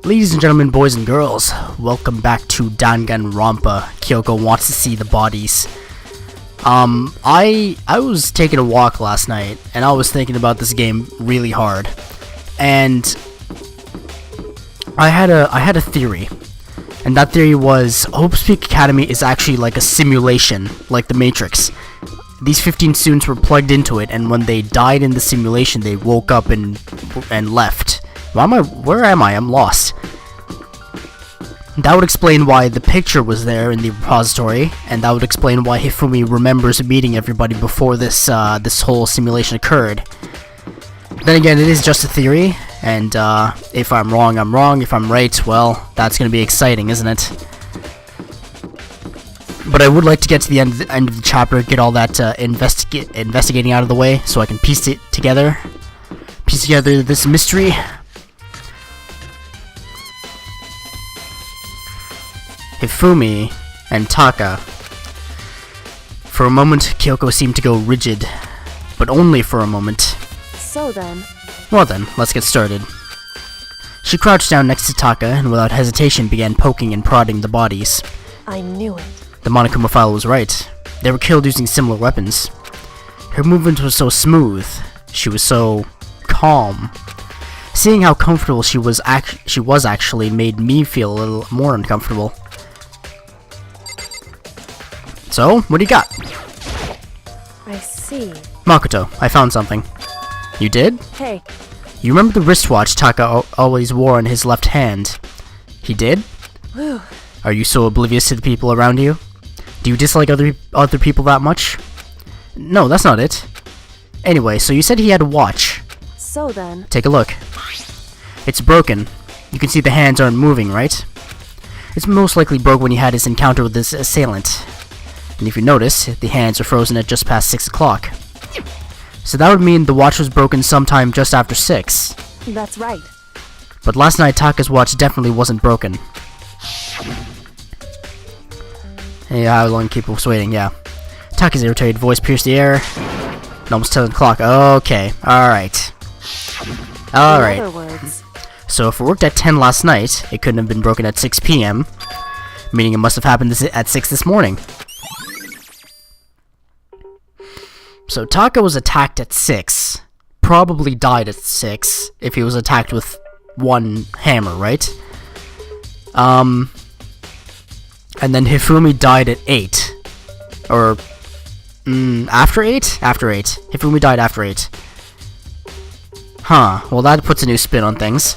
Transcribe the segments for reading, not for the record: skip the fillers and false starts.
Ladies and gentlemen, boys and girls, welcome back to Danganronpa. Kyoko wants to see the bodies. I was taking a walk last night, and I was thinking about this game really hard. And I had a theory. And that theory was, Hope's Peak Academy is actually like a simulation, like the Matrix. These 15 students were plugged into it, and when they died in the simulation, they woke up and left. Where am I? I'm lost. That would explain why the picture was there in the repository, and that would explain why Hifumi remembers meeting everybody before this whole simulation occurred. Then again, it is just a theory, and if I'm wrong, I'm wrong. If I'm right, well, that's gonna be exciting, isn't it? But I would like to get to the end of the chapter, get all that investigating out of the way, so I can piece together this mystery. Hifumi and Taka. For a moment, Kyoko seemed to go rigid, but only for a moment. So then... Well then, let's get started. She crouched down next to Taka and without hesitation began poking and prodding the bodies. I knew it. The Monokumaphile was right. They were killed using similar weapons. Her movement was so smooth. She was so calm. Seeing how comfortable she was actually made me feel a little more uncomfortable. So, what do you got? I see. Makoto, I found something. You did? Hey. You remember the wristwatch Taka always wore on his left hand? He did? Whew. Are you so oblivious to the people around you? Do you dislike other people that much? No, that's not it. Anyway, so you said he had a watch. So then... Take a look. It's broken. You can see the hands aren't moving, right? It's most likely broke when he had his encounter with his assailant. And if you notice, the hands are frozen at just past 6 o'clock. So that would mean the watch was broken sometime just after 6. That's right. But last night Taka's watch definitely wasn't broken. Hey, how long keep us waiting? Yeah. Taka's irritated voice pierced the air. Almost 10 o'clock. Okay. Alright. Alright. In other words... So if it worked at 10 last night, it couldn't have been broken at 6 p.m. Meaning it must have happened at 6 this morning. So Taka was attacked at 6. Probably died at 6 if he was attacked with one hammer, right? And then Hifumi died at 8. Or, after 8? After 8. Hifumi died after 8. Huh, well that puts a new spin on things.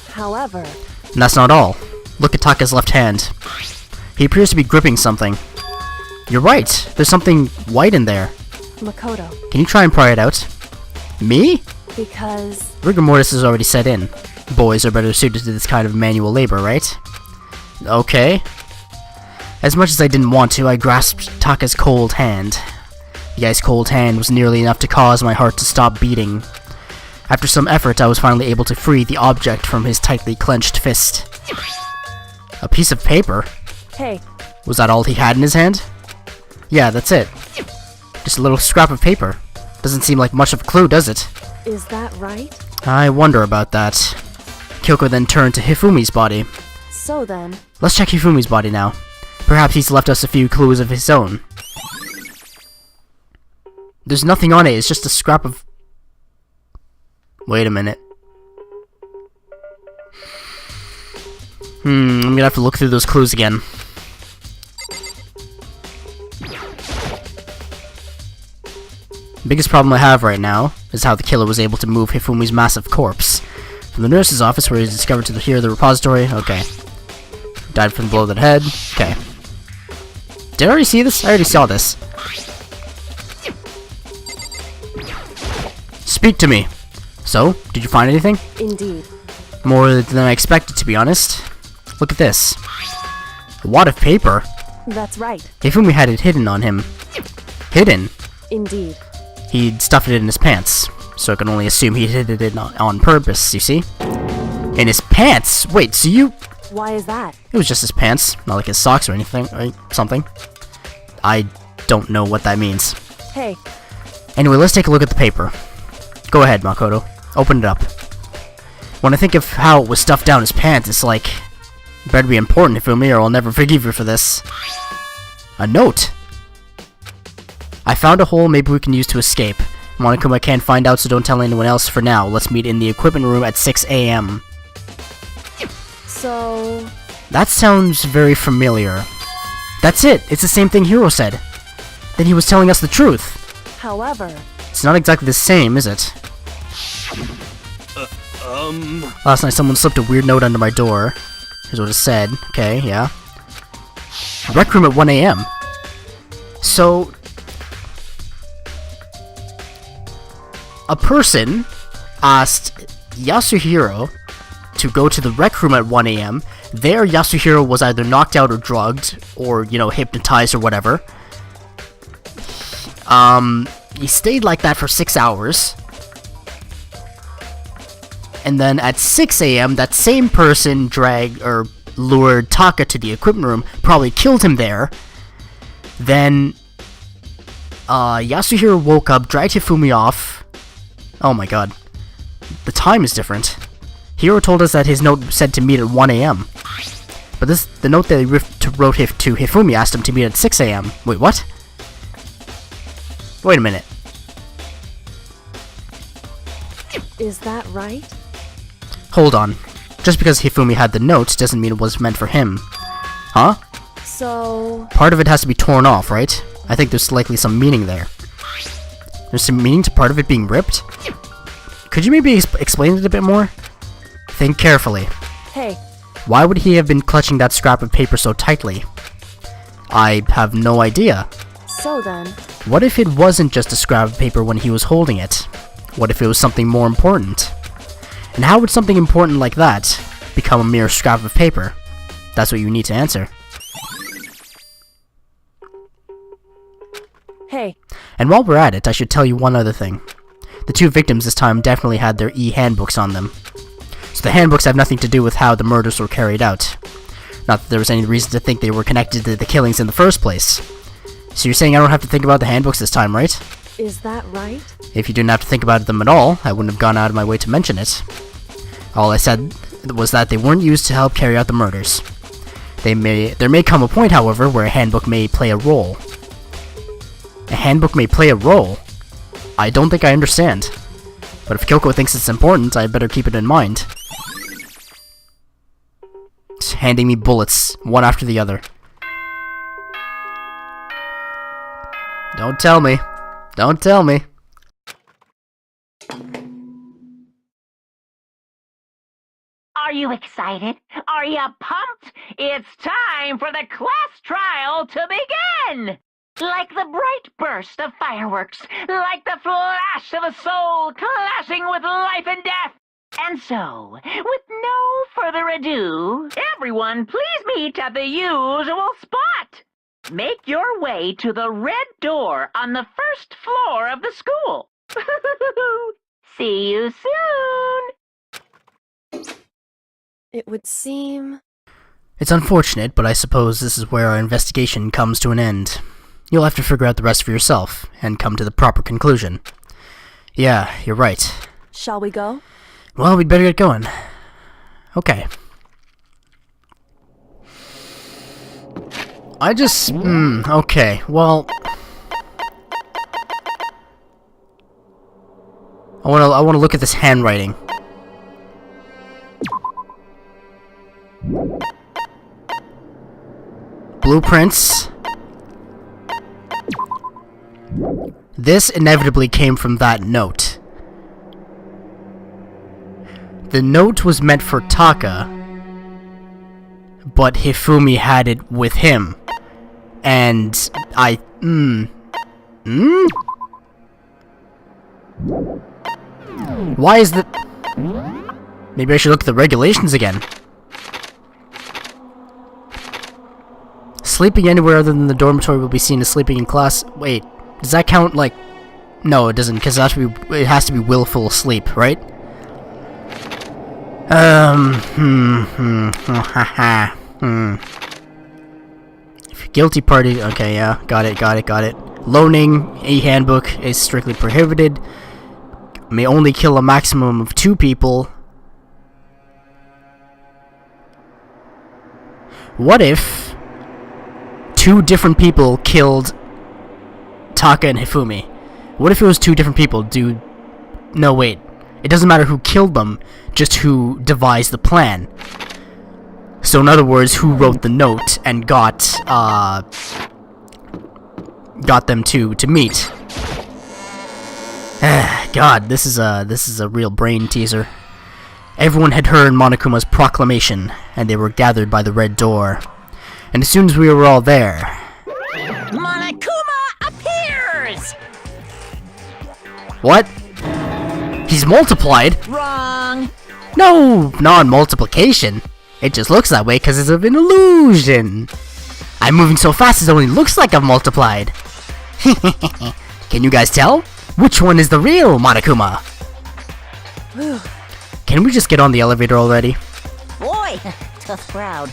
However... And that's not all. Look at Taka's left hand. He appears to be gripping something. You're right, there's something white in there. Makoto. Can you try and pry it out? Me? Because... Rigor mortis has already set in. Boys are better suited to this kind of manual labor, right? Okay. As much as I didn't want to, I grasped Taka's cold hand. The ice-cold hand was nearly enough to cause my heart to stop beating. After some effort, I was finally able to free the object from his tightly clenched fist. A piece of paper? Hey. Was that all he had in his hand? Yeah, that's it. Just a little scrap of paper. Doesn't seem like much of a clue, does it? Is that right? I wonder about that. Kyoko then turned to Hifumi's body. So then... Let's check Hifumi's body now. Perhaps he's left us a few clues of his own. There's nothing on it, it's just a scrap of... Wait a minute. I'm gonna have to look through those clues again. The biggest problem I have right now is how the killer was able to move Hifumi's massive corpse. From the nurse's office where he was discovered to the repository. Okay. Died from the blow to the head. Okay. Did I already see this? I already saw this. Speak to me. So, did you find anything? Indeed. More than I expected, to be honest. Look at this. A wad of paper? That's right. Hifumi had it hidden on him. Hidden? Indeed. He'd stuffed it in his pants, so I can only assume he hid it on purpose, you see? In his pants? Wait, so you... Why is that? It was just his pants, not like his socks or anything, or something. I don't know what that means. Hey. Anyway, let's take a look at the paper. Go ahead, Makoto. Open it up. When I think of how it was stuffed down his pants, it's like, you better be important, Hifumi, or I'll never forgive you for this. A note! I found a hole maybe we can use to escape. Monokuma can't find out, so don't tell anyone else for now. Let's meet in the equipment room at 6 a.m. So... That sounds very familiar. That's it! It's the same thing Hiro said. Then he was telling us the truth. However... It's not exactly the same, is it? Last night someone slipped a weird note under my door. Here's what it said. Okay, yeah. Rec room at 1 a.m. So... a person asked Yasuhiro to go to the rec room at 1 a.m. There, Yasuhiro was either knocked out or drugged, or, you know, hypnotized or whatever. He stayed like that for 6 hours. And then at 6 a.m., that same person lured Taka to the equipment room, probably killed him there. Then, Yasuhiro woke up, dragged Hifumi off. Oh my god. The time is different. Hiro told us that his note said to meet at 1 a.m. But the note that he wrote to Hifumi asked him to meet at 6 a.m. Wait, what? Wait a minute. Is that right? Hold on. Just because Hifumi had the note doesn't mean it was meant for him. Huh? So... Part of it has to be torn off, right? I think there's likely some meaning there. There's some meaning to part of it being ripped? Could you maybe explain it a bit more? Think carefully. Hey. Why would he have been clutching that scrap of paper so tightly? I have no idea. So then... What if it wasn't just a scrap of paper when he was holding it? What if it was something more important? And how would something important like that become a mere scrap of paper? That's what you need to answer. Hey. And while we're at it, I should tell you one other thing. The two victims this time definitely had their e-handbooks on them. So the handbooks have nothing to do with how the murders were carried out. Not that there was any reason to think they were connected to the killings in the first place. So you're saying I don't have to think about the handbooks this time, right? Is that right? If you didn't have to think about them at all, I wouldn't have gone out of my way to mention it. All I said was that they weren't used to help carry out the murders. There may come a point, however, where a handbook may play a role. A handbook may play a role? I don't think I understand. But if Kyoko thinks it's important, I better keep it in mind. It's handing me bullets, one after the other. Don't tell me. Don't tell me. Are you excited? Are you pumped? It's time for the class trial to begin! Like the bright burst of fireworks, like the flash of a soul clashing with life and death. And so, with no further ado, everyone please meet at the usual spot. Make your way to the red door on the first floor of the school. See you soon! It would seem... It's unfortunate, but I suppose this is where our investigation comes to an end. You'll have to figure out the rest for yourself, and come to the proper conclusion. Yeah, you're right. Shall we go? Well, we'd better get going. Okay. Okay, well... I wanna look at this handwriting. Blueprints. This inevitably came from that note. The note was meant for Taka, but Hifumi had it with him. And Why is the... Maybe I should look at the regulations again. Sleeping anywhere other than the dormitory will be seen as sleeping in class. Wait, does that count like... No, it doesn't, because it has to be willful sleep, right? If guilty party... Okay, yeah, got it. Loaning a handbook is strictly prohibited. May only kill a maximum of 2 people. What if 2 different people killed Taka and Hifumi? What if it was 2 different people? No, wait. It doesn't matter who killed them, just who devised the plan. So in other words, who wrote the note and got them to meet. God, this is a real brain teaser. Everyone had heard Monokuma's proclamation, and they were gathered by the red door. And as soon as we were all there, Monokuma appears! what? He's multiplied? Wrong! No, non-multiplication. It just looks that way because it's of an illusion. I'm moving so fast it only looks like I've multiplied. Can you guys tell? Which one is the real Monokuma? Can we just get on the elevator already? Boy, tough crowd.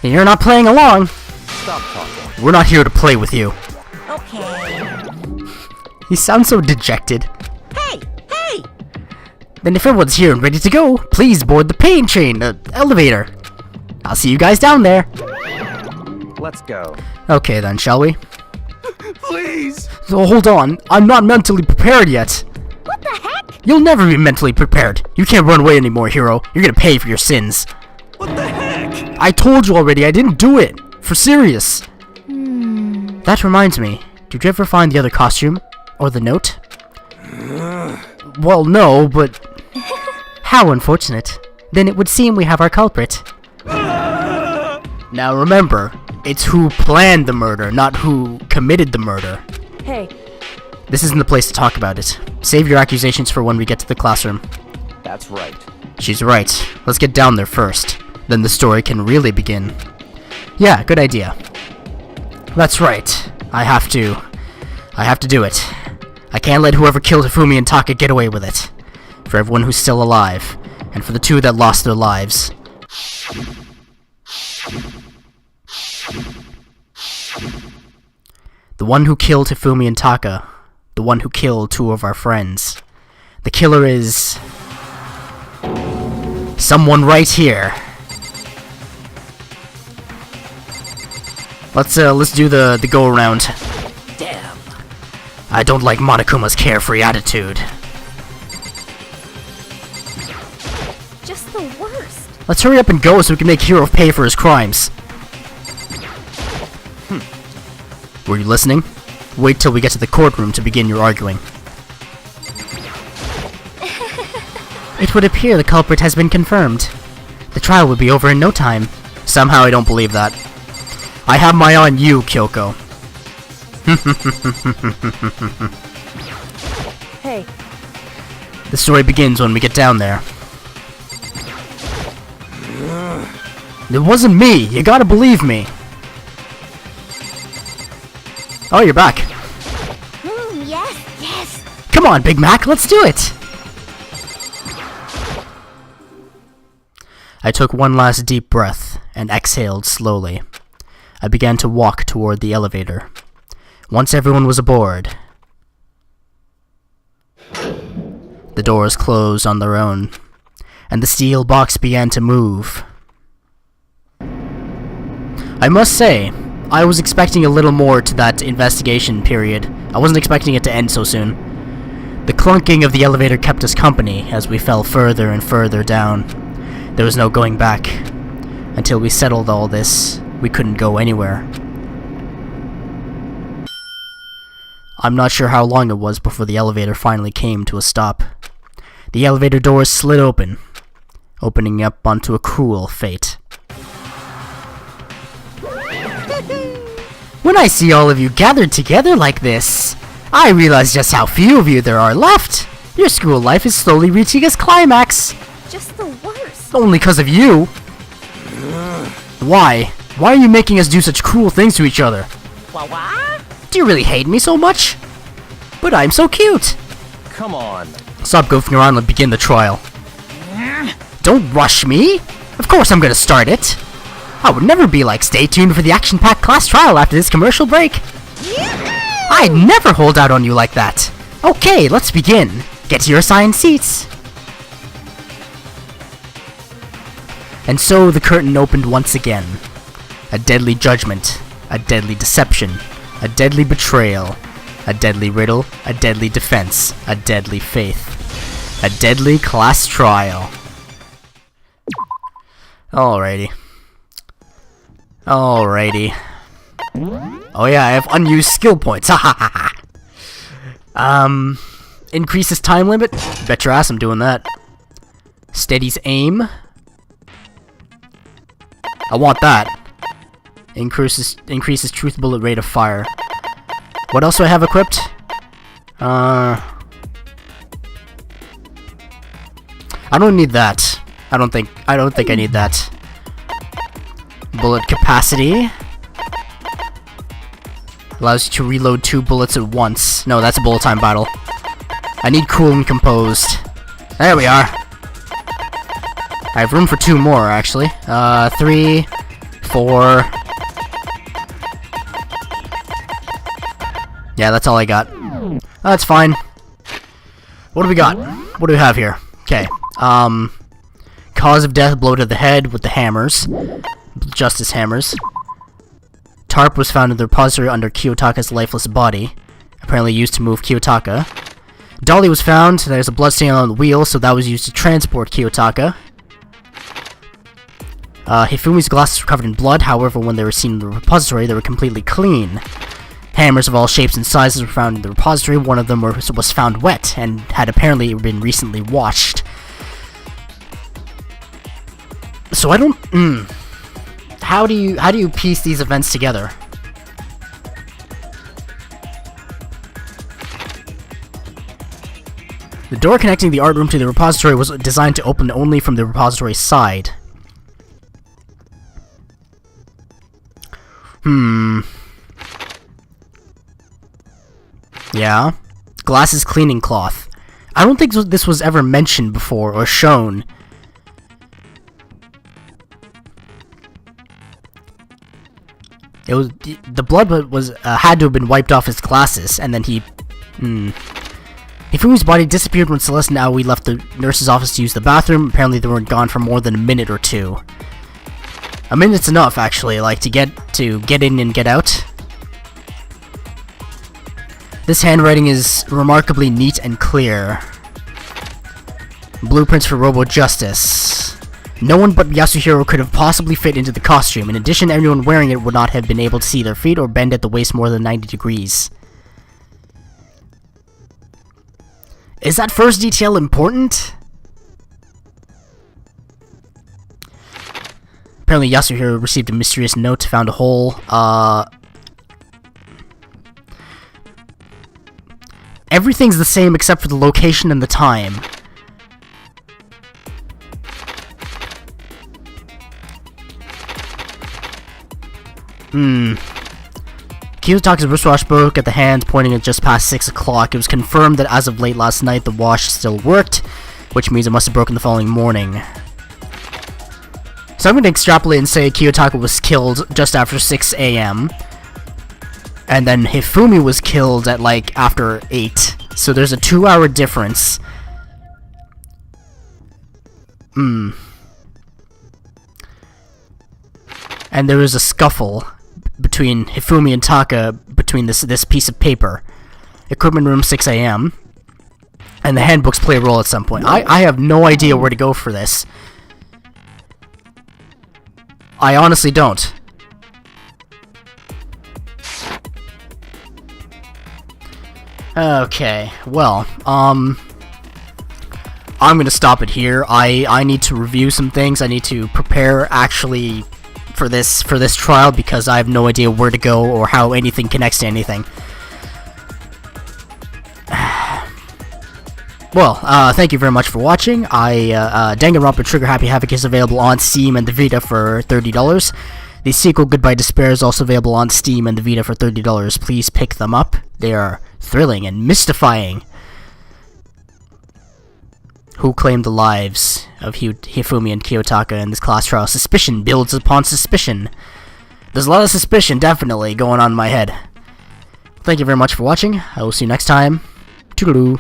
You're not playing along. Stop talking. We're not here to play with you. Okay. He sounds so dejected. Hey! Hey! Then if everyone's here and ready to go, please board the pain train, elevator. I'll see you guys down there. Let's go. Okay then, shall we? Please! So hold on, I'm not mentally prepared yet. What the heck? You'll never be mentally prepared. You can't run away anymore, hero. You're gonna pay for your sins. What the heck? I told you already, I didn't do it. For serious. That reminds me, did you ever find the other costume? Or the note? Well, no, but... How unfortunate. Then it would seem we have our culprit. Now remember, it's who planned the murder, not who committed the murder. Hey, This isn't the place to talk about it. Save your accusations for when we get to the classroom. That's right. She's right. Let's get down there first. Then the story can really begin. Yeah, good idea. That's right. I have to do it. I can't let whoever killed Hifumi and Taka get away with it. For everyone who's still alive, and for the 2 that lost their lives. The one who killed Hifumi and Taka. The one who killed 2 of our friends. The killer is... someone right here. Let's do the go around. Damn. I don't like Monokuma's carefree attitude. just the worst. Let's hurry up and go so we can make Hero pay for his crimes. Were you listening? Wait till we get to the courtroom to begin your arguing. It would appear the culprit has been confirmed. The trial will be over in no time. Somehow I don't believe that. I have my eye on you, Kyoko. Hey, The story begins when we get down there. It wasn't me! You gotta believe me! Oh, you're back. Yes! Come on, Big Mac, let's do it! I took one last deep breath and exhaled slowly. I began to walk toward the elevator. Once everyone was aboard, the doors closed on their own, and the steel box began to move. I must say, I was expecting a little more to that investigation period. I wasn't expecting it to end so soon. The clunking of the elevator kept us company as we fell further and further down. There was no going back. Until we settled all this, we couldn't go anywhere. I'm not sure how long it was before the elevator finally came to a stop. The elevator doors slid open, opening up onto a cruel fate. When I see all of you gathered together like this, I realize just how few of you there are left. Your school life is slowly reaching its climax. just the worst. Only because of you. Why? Why are you making us do such cruel things to each other? What? Do you really hate me so much? But I'm so cute. Come on. Stop goofing around and begin the trial. Don't rush me. Of course I'm gonna start it. I would never be like, stay tuned for the action-packed class trial after this commercial break. I'd never hold out on you like that. Okay, let's begin. Get to your assigned seats. And so the curtain opened once again. a deadly judgment, a deadly deception, a deadly betrayal, a deadly riddle, a deadly defense, a deadly faith, a deadly class trial. Alrighty. Alrighty. Oh yeah, I have unused skill points. Ha ha ha ha. Increases time limit? Bet your ass I'm doing that. Steadies aim. I want that. Increases truth bullet rate of fire. What else do I have equipped? I don't need that. I don't think I need that. Bullet capacity. Allows you to reload 2 bullets at once. No, that's a bullet time battle. I need cool and composed. There we are. I have room for 2 more, actually. 3, 4. Yeah, that's all I got. That's fine. What do we got? What do we have here? Okay. Cause of death, blow to the head with the hammers. Justice hammers. Tarp was found in the repository under Kiyotaka's lifeless body. Apparently used to move Kiyotaka. Dolly was found. There's a blood stain on the wheel, so that was used to transport Kiyotaka. Hifumi's glasses were covered in blood, however, when they were seen in the repository, they were completely clean. Hammers of all shapes and sizes were found in the repository. One of them was found wet, and had apparently been recently washed. So I don't... How do you piece these events together? The door connecting the art room to the repository was designed to open only from the repository side. Yeah. Glasses cleaning cloth. I don't think this was ever mentioned before or shown. It was the blood was had to have been wiped off his glasses, and then he. Hifumi's body disappeared when Celeste and Aoi left the nurse's office to use the bathroom. Apparently, they weren't gone for more than a minute or 2. A minute's enough, actually, like to get in and get out. This handwriting is remarkably neat and clear. Blueprints for Robo Justice. No one but Yasuhiro could have possibly fit into the costume. In addition, everyone wearing it would not have been able to see their feet or bend at the waist more than 90 degrees. Is that first detail important? Apparently Yasuhiro received a mysterious note, found a hole. Everything's the same except for the location and the time. Kiyotaka's wristwatch broke at the hand, pointing at just past 6 o'clock. It was confirmed that as of late last night, the watch still worked, which means it must have broken the following morning. So I'm going to extrapolate and say Kiyotaka was killed just after 6 a.m. And then Hifumi was killed at, like, after 8. So there's a 2-hour difference. And there was a scuffle between Hifumi and Taka between this piece of paper. Equipment room 6 a.m. And the handbooks play a role at some point. I have no idea where to go for this. I honestly don't. Okay, well, I'm gonna stop it here. I need to review some things. I need to prepare actually for this trial because I have no idea where to go or how anything connects to anything. Well, thank you very much for watching. Danganronpa Trigger Happy Havoc is available on Steam and the Vita for $30. The sequel, Goodbye Despair, is also available on Steam and the Vita for $30. Please pick them up. They are thrilling and mystifying. Who claimed the lives of Hifumi and Kiyotaka in this class trial? Suspicion builds upon suspicion. There's a lot of suspicion, definitely, going on in my head. Thank you very much for watching. I will see you next time. Toodaloo.